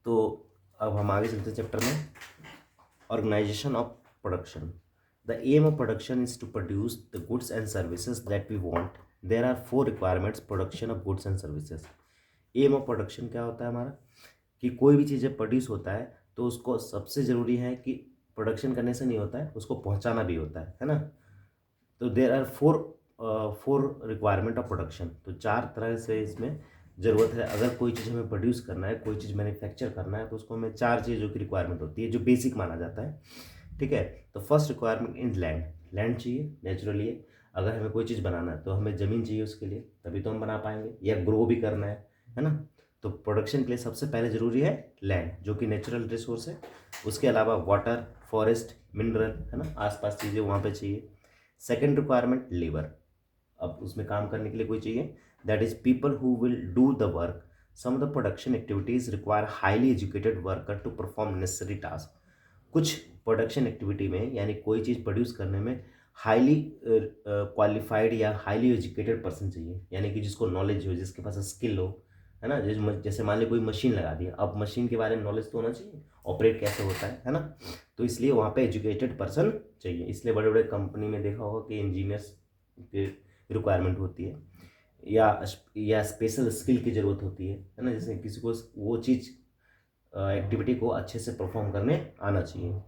तो अब हम आगे चलते हैं चैप्टर में, organization of production. The aim of production is to produce the goods and services that we want. There are 4 requirements production of goods and services. Aim of production क्या होता है हमारा, कि कोई भी चीज़ें प्रोड्यूस होता है तो उसको सबसे ज़रूरी है कि प्रोडक्शन करने से नहीं होता है, उसको पहुंचाना भी होता है ना। तो there are four requirement of production. तो 4 तरह से इसमें ज़रूरत है। अगर कोई चीज़ हमें प्रोड्यूस करना है, कोई चीज़ मैन्युफैक्चर करना है, तो उसको हमें 4 चीज़ों की रिक्वायरमेंट होती है जो बेसिक माना जाता है। ठीक है। तो first requirement in land, land चाहिए नेचुरली। अगर हमें कोई चीज़ बनाना है तो हमें ज़मीन चाहिए उसके लिए, तभी तो हम बना पाएंगे, या ग्रो भी करना है ना। तो प्रोडक्शन के लिए सबसे पहले ज़रूरी है लैंड, जो कि नेचुरल रिसोर्स है। उसके अलावा वाटर, फॉरेस्ट, मिनरल, है ना, आसपास चीज़ें वहाँ पे चाहिए। सेकेंड रिक्वायरमेंट लेबर, अब उसमें काम करने के लिए कोई चाहिए, that is people who will do the work. Some of the production activities require highly educated worker to perform necessary task. कुछ प्रोडक्शन एक्टिविटी में, यानी कोई चीज़ प्रोड्यूस करने में हाईली क्वालिफाइड या हाईली एजुकेटेड पर्सन चाहिए, यानी कि जिसको नॉलेज हो, जिसके पास स्किल हो, है ना। जैसे मान ली कोई मशीन लगा दिया, अब मशीन के बारे में नॉलेज तो होना चाहिए, ऑपरेट कैसे होता है ना। तो इसलिए वहाँ पे एजुकेटेड पर्सन चाहिए। इसलिए बड़े बड़े कंपनी में देखा होगा कि इंजीनियर्स की रिक्वायरमेंट होती है, या स्पेशल स्किल की ज़रूरत होती है ना। जैसे किसी को वो चीज़ एक्टिविटी को अच्छे से परफॉर्म करने आना चाहिए।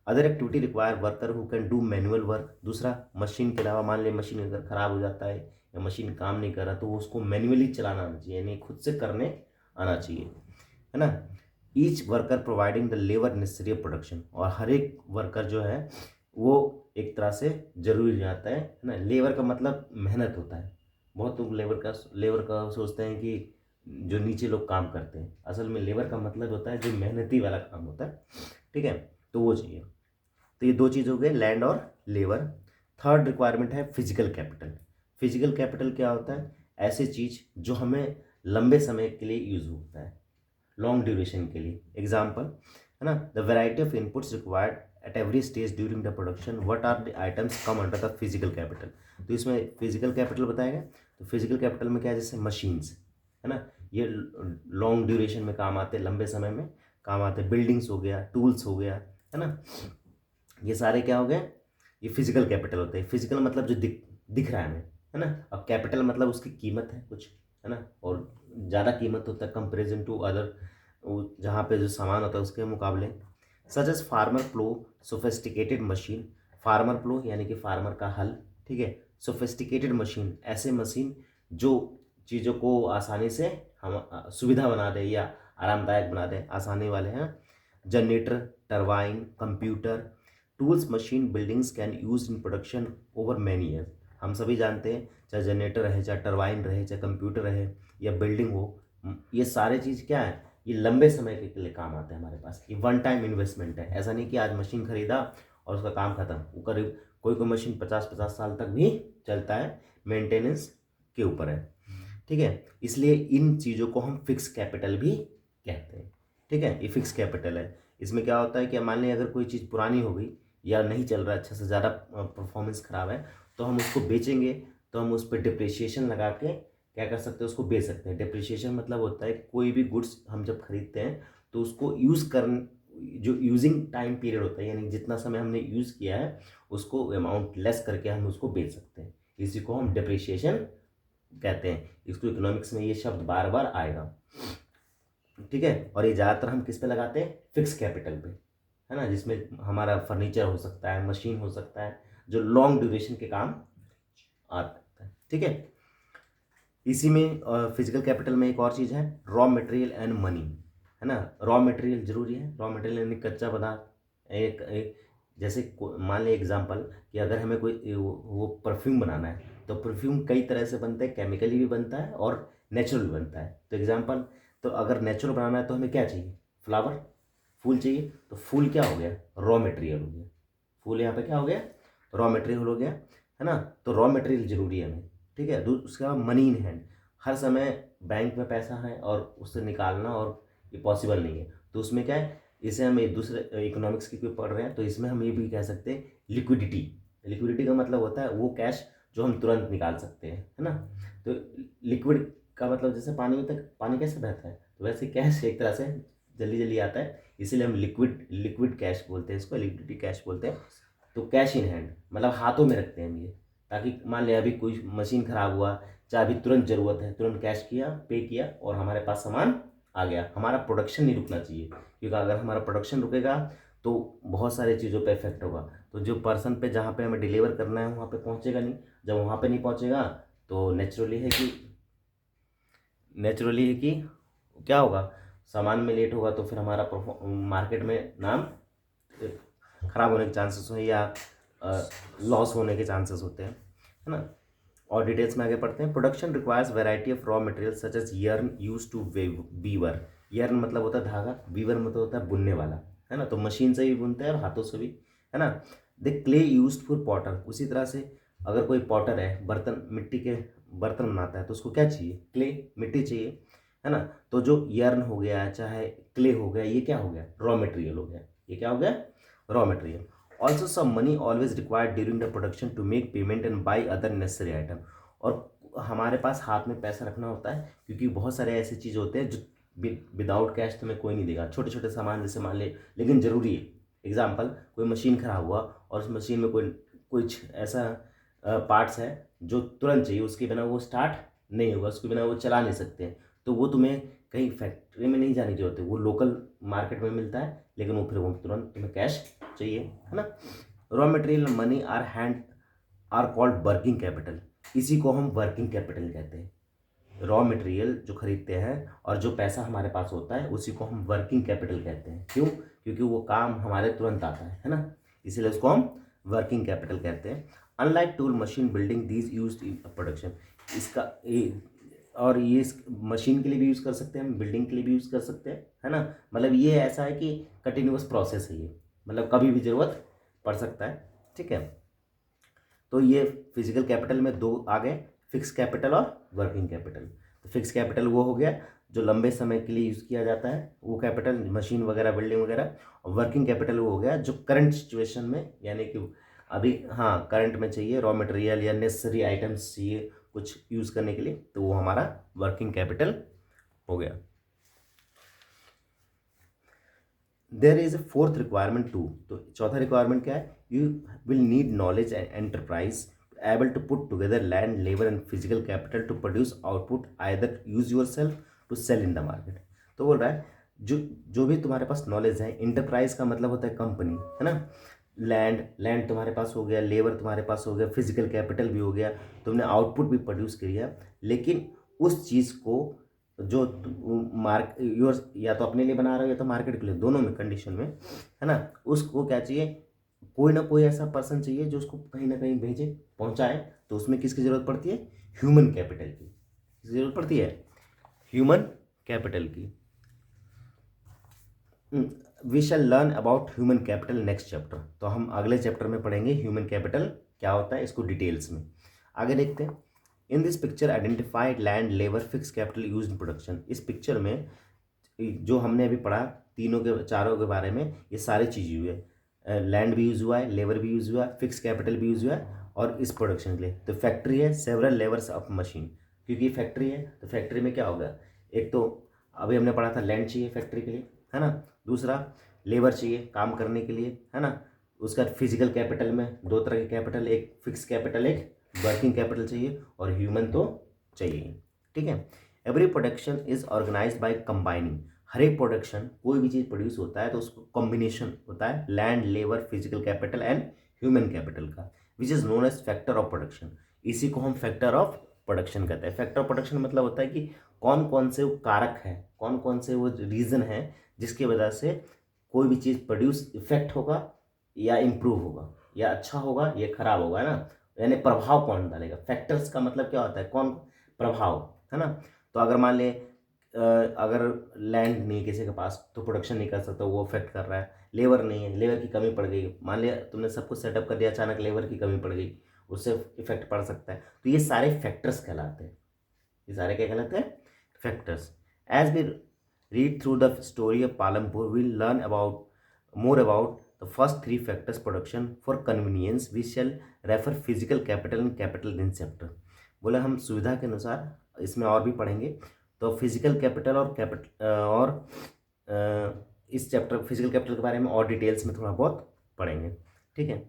Other activity require worker who can do manual work. दूसरा, मशीन के अलावा मान ले मशीन अगर ख़राब हो जाता है या मशीन काम नहीं कर रहा, तो उसको मैनुअली चलाना आना चाहिए, यानी खुद से करने आना चाहिए, है ना। Each worker providing the labour necessary production, और हर एक वर्कर जो है वो एक तरह से जरूरी जाता है ना। लेबर का मतलब मेहनत होता है। बहुत लोग लेबर का सोचते हैं कि जो नीचे लोग काम करते हैं, असल में लेबर का मतलब होता है जो मेहनती वाला काम होता है। ठीक है, तो वो चाहिए। तो ये 2 चीज़ हो गए, लैंड और लेबर। थर्ड रिक्वायरमेंट है फिजिकल कैपिटल। फिजिकल कैपिटल क्या होता है, ऐसी चीज़ जो हमें लंबे समय के लिए यूज होता है, लॉन्ग ड्यूरेशन के लिए। एग्जाम्पल, है ना, the variety of inputs required at every stage during the production, what are the items come under the physical capital. तो इसमें फिजिकल कैपिटल बताएगा। तो फिजिकल कैपिटल में क्या है, जैसे मशीन्स, है ना, ये लॉन्ग ड्यूरेशन में काम आते हैं, लंबे समय में काम आते हैं। बिल्डिंग्स हो गया, टूल्स हो गया, है ना, ये सारे क्या हो गए, ये फिजिकल कैपिटल होते हैं। फिजिकल मतलब जो दिख रहा है हमें, है ना। अब कैपिटल मतलब उसकी कीमत है कुछ, है ना, और ज़्यादा कीमत होता है कंपेरिजन टू अदर, जहाँ पे जो सामान होता है उसके मुकाबले। सच एज फार्मर प्लो, सोफिस्टिकेटेड मशीन। फार्मर प्लो यानी कि फार्मर का हल, ठीक है। सोफिस्टिकेटेड मशीन, ऐसे मशीन जो चीज़ों को आसानी से हम सुविधा बना दे या आरामदायक बना दे, आसानी वाले हैं। Generator, turbine, computer, tools, machine, buildings can use in production over many years. हम सभी जानते हैं, चाहे जनरेटर रहे, चाहे टरबाइन रहे, चाहे कंप्यूटर रहे, या बिल्डिंग हो, ये सारे चीज़ क्या है, ये लंबे समय के लिए काम आते हैं हमारे पास। ये वन टाइम इन्वेस्टमेंट है। ऐसा नहीं कि आज मशीन खरीदा और उसका काम खत्म। वो करीब कोई कोई मशीन 50-50 साल तक भी चलता है, मेंटेनेंस के ऊपर है। ठीक है, इसलिए इन चीज़ों को हम फिक्स कैपिटल भी कहते हैं। ठीक है, ये फिक्स कैपिटल है। इसमें क्या होता है कि मान लें अगर कोई चीज़ पुरानी हो गई या नहीं चल रहा अच्छा से, ज़्यादा परफॉर्मेंस ख़राब है, तो हम उसको बेचेंगे, तो हम उस पर डिप्रिशिएशन लगा के क्या कर सकते हैं, उसको बेच सकते हैं। डिप्रिशिएशन मतलब होता है कोई भी गुड्स हम जब खरीदते हैं तो उसको यूज़ कर, जो यूजिंग टाइम पीरियड होता है, यानी जितना समय हमने यूज़ किया है उसको अमाउंट लेस करके हम उसको बेच सकते हैं। इसी को हम डिप्रिशिएशन कहते हैं। इसको इकोनॉमिक्स में ये शब्द बार बार आएगा। ठीक है, और ये ज़्यादातर हम किस पे लगाते हैं, फिक्स कैपिटल पे, है ना, जिसमें हमारा फर्नीचर हो सकता है, मशीन हो सकता है, जो लॉन्ग ड्यूरेशन के काम आ सकता है। ठीक है, इसी में फिजिकल कैपिटल में एक और चीज़ है, रॉ मटेरियल एंड मनी, है ना। रॉ मटेरियल जरूरी है, रॉ मटेरियल यानी कच्चा पदार्थ। एक जैसे मान लें एग्जांपल कि अगर हमें कोई वो परफ्यूम बनाना है, तो परफ्यूम कई तरह से बनता है, केमिकली भी बनता है और नेचुरल भी बनता है। तो एग्जांपल, तो अगर नेचुरल बनाना है तो हमें क्या चाहिए, फ्लावर, फूल चाहिए। तो फूल क्या हो गया, रॉ मटेरियल हो गया। फूल यहाँ पे क्या हो गया, रॉ मटेरियल हो गया, है ना। तो रॉ मटेरियल जरूरी है हमें। ठीक है, उसके बाद मनी इन हैंड, हर समय बैंक में पैसा है और उससे निकालना और ये पॉसिबल नहीं है। तो उसमें क्या है, इसे हम एक दूसरे इकोनॉमिक्स की कोई पढ़ रहे हैं तो इसमें हम ये भी कह सकते हैं लिक्विडिटी। लिक्विडिटी का मतलब होता है वो कैश जो हम तुरंत निकाल सकते हैं, है ना। तो लिक्विड का मतलब जैसे पानी में तक पानी कैसे बहता है, तो वैसे कैश एक तरह से जल्दी जल्दी आता है, इसीलिए हम लिक्विड कैश बोलते हैं इसको, लिक्विडिटी कैश बोलते हैं। तो कैश इन हैंड मतलब हाथों में रखते हैं हम ये, ताकि मान लिया अभी कोई मशीन खराब हुआ, चाहे अभी तुरंत ज़रूरत है, तुरंत कैश किया, पे किया और हमारे पास सामान आ गया। हमारा प्रोडक्शन नहीं रुकना चाहिए, क्योंकि अगर हमारा प्रोडक्शन रुकेगा तो बहुत सारी चीज़ों पे इफेक्ट होगा। तो जो पर्सन पे जहाँ पे हमें डिलीवर करना है वहाँ पे पहुँचेगा नहीं। जब वहाँ पे नहीं पहुँचेगा तो नेचुरली है कि क्या होगा, सामान में लेट होगा तो फिर हमारा मार्केट में नाम खराब होने के चांसेस हैं या लॉस होने के चांसेस होते हैं, है ना। और डिटेल्स में आगे पढ़ते हैं। Production requires variety of raw material such as yarn use to weaver. Yarn मतलब होता है धागा, वीवर मतलब होता है बुनने वाला, है ना। तो मशीन से भी बुनते हैं और हाथों से भी, है ना। The clay use for Potter, उसी तरह से अगर कोई पॉटर है, बर्तन मिट्टी के बर्तन बनाता है तो उसको क्या चाहिए, क्ले, मिट्टी चाहिए, है ना। तो जो यर्न हो गया चाहे क्ले हो गया, ये क्या हो गया, रॉ मटेरियल हो गया। ये क्या हो गया, raw material. Also some money always required during the production to make payment and buy other necessary item. और हमारे पास हाथ में पैसा रखना होता है, क्योंकि बहुत सारे ऐसे चीज़ होते हैं जो विदाउट कैश तुम्हें कोई नहीं देगा। छोटे छोटे सामान जैसे मान ले, लेकिन ज़रूरी है। एग्जाम्पल, कोई मशीन खराब हुआ और उस मशीन में कोई कुछ ऐसा पार्ट्स है जो तुरंत चाहिए, उसके बिना वो स्टार्ट नहीं होगा, उसके बिना वो चला नहीं सकते हैं। तो वो तुम्हें कहीं फैक्ट्री में नहीं जाने की जरूरत है, वो लोकल मार्केट में मिलता है, लेकिन वो फिर वो तुरंत तुम्हें कैश चाहिए, है ना। Raw material money are called working capital. इसी को हम वर्किंग कैपिटल कहते हैं। रॉ मटेरियल जो खरीदते हैं और जो पैसा हमारे पास होता है उसी को हम वर्किंग कैपिटल कहते हैं। क्यों, क्योंकि वो काम हमारे तुरंत आता है ना, इसीलिए उसको हम वर्किंग कैपिटल कहते हैं। Unlike tool machine building these used in production. इसका और ये मशीन के लिए भी यूज़ कर सकते हैं हम, बिल्डिंग के लिए भी यूज़ कर सकते हैं, है ना। मतलब ये ऐसा है कि कंटिन्यूअस प्रोसेस है ये, मतलब कभी भी ज़रूरत पड़ सकता है, ठीक है। तो ये फिजिकल कैपिटल में दो आ गए, फिक्स कैपिटल और वर्किंग कैपिटल। तो फिक्स कैपिटल वो हो गया जो लंबे समय के लिए यूज़ किया जाता है, वो कैपिटल मशीन वगैरह, बिल्डिंग वगैरह। और वर्किंग कैपिटल वो हो गया जो करंट सिचुएशन में, यानी कि अभी हाँ करंट में चाहिए, रॉ मटेरियल या नेसेसरी आइटम्स चाहिए कुछ यूज़ करने के लिए, तो वो हमारा वर्किंग कैपिटल हो गया। There is a fourth requirement too. तो चौथा रिक्वायरमेंट क्या है, you will need knowledge and enterprise able to put together land, labour and physical capital to produce output, either use yourself to sell in the market. तो बोल रहा है जो जो भी तुम्हारे पास नॉलेज है, इंटरप्राइज का मतलब होता है कंपनी, है ना। लैंड तुम्हारे पास हो गया, लेबर तुम्हारे पास हो गया, फिजिकल कैपिटल भी हो गया, तुमने आउटपुट भी प्रोड्यूस किया, लेकिन उस चीज़ को जो योर या तो अपने लिए बना रहे हो या तो मार्केट के लिए, दोनों में कंडीशन में, है ना। उसको क्या चाहिए, कोई ना कोई ऐसा पर्सन चाहिए जो उसको कहीं ना कहीं भेजे, पहुंचाए। तो उसमें किसकी ज़रूरत पड़ती है, ह्यूमन कैपिटल की। किसकी ज़रूरत पड़ती है, ह्यूमन कैपिटल की। We shall learn about human capital next chapter. तो हम अगले चैप्टर में पढ़ेंगे ह्यूमन कैपिटल क्या होता है, इसको डिटेल्स में आगे देखते हैं। In this picture identified land, labour, fix capital use in production. इस पिक्चर में जो हमने अभी पढ़ा, तीनों के चारों के बारे में, ये सारी चीज़ हुई है। लैंड भी यूज़ हुआ है, लेबर भी यूज़ हुआ है, फिक्स कैपिटल भी यूज़ हुआ है, और इस प्रोडक्शन के लिए तो फैक्ट्री है, सेवरल लेबर्स ऑफ मशीन। क्योंकि फैक्ट्री है तो फैक्ट्री में क्या होगा, एक तो अभी हमने पढ़ा था लैंड चाहिए फैक्ट्री के लिए, है ना। दूसरा लेबर चाहिए काम करने के लिए, है ना। उसका फिजिकल कैपिटल में दो तरह के कैपिटल, एक फिक्स कैपिटल, एक वर्किंग कैपिटल चाहिए, और ह्यूमन तो चाहिए, ठीक है। Every production is organised by combining. हर एक प्रोडक्शन, कोई भी चीज़ प्रोड्यूस होता है तो उसको कॉम्बिनेशन होता है land, labour, physical capital and human capital का, which is known as factor of production. इसी को हम फैक्टर ऑफ प्रोडक्शन कहते हैं। फैक्टर ऑफ प्रोडक्शन मतलब होता है कि कौन कौन से वो कारक हैं, कौन कौन से वो रीज़न है जिसकी वजह से कोई भी चीज़ प्रोड्यूस इफेक्ट होगा या इम्प्रूव होगा, या अच्छा होगा या खराब होगा, है ना। यानी प्रभाव कौन डालेगा, फैक्टर्स का मतलब क्या होता है, कौन प्रभाव, है ना। तो अगर मान ले अगर लैंड नहीं है किसी के पास तो प्रोडक्शन नहीं कर सकता, वो अफेक्ट कर रहा है। लेबर नहीं है, लेबर की कमी पड़ गई, मान लिया तुमने सब कुछ सेटअप कर दिया, अचानक लेबर की कमी पड़ गई, उससे इफेक्ट पड़ सकता है। तो ये सारे फैक्टर्स कहलाते हैं, ये सारे क्या कहलाते हैं, factors. As we read through the story of Palampur, we learn about more about the first three factors production. For convenience we shall refer physical capital and capital in chapter। बोले हम सुविधा के अनुसार इसमें और भी पढ़ेंगे। तो फिजिकल कैपिटल और इस चैप्टर फिजिकल कैपिटल के बारे में और डिटेल्स में थोड़ा बहुत पढ़ेंगे। ठीक है।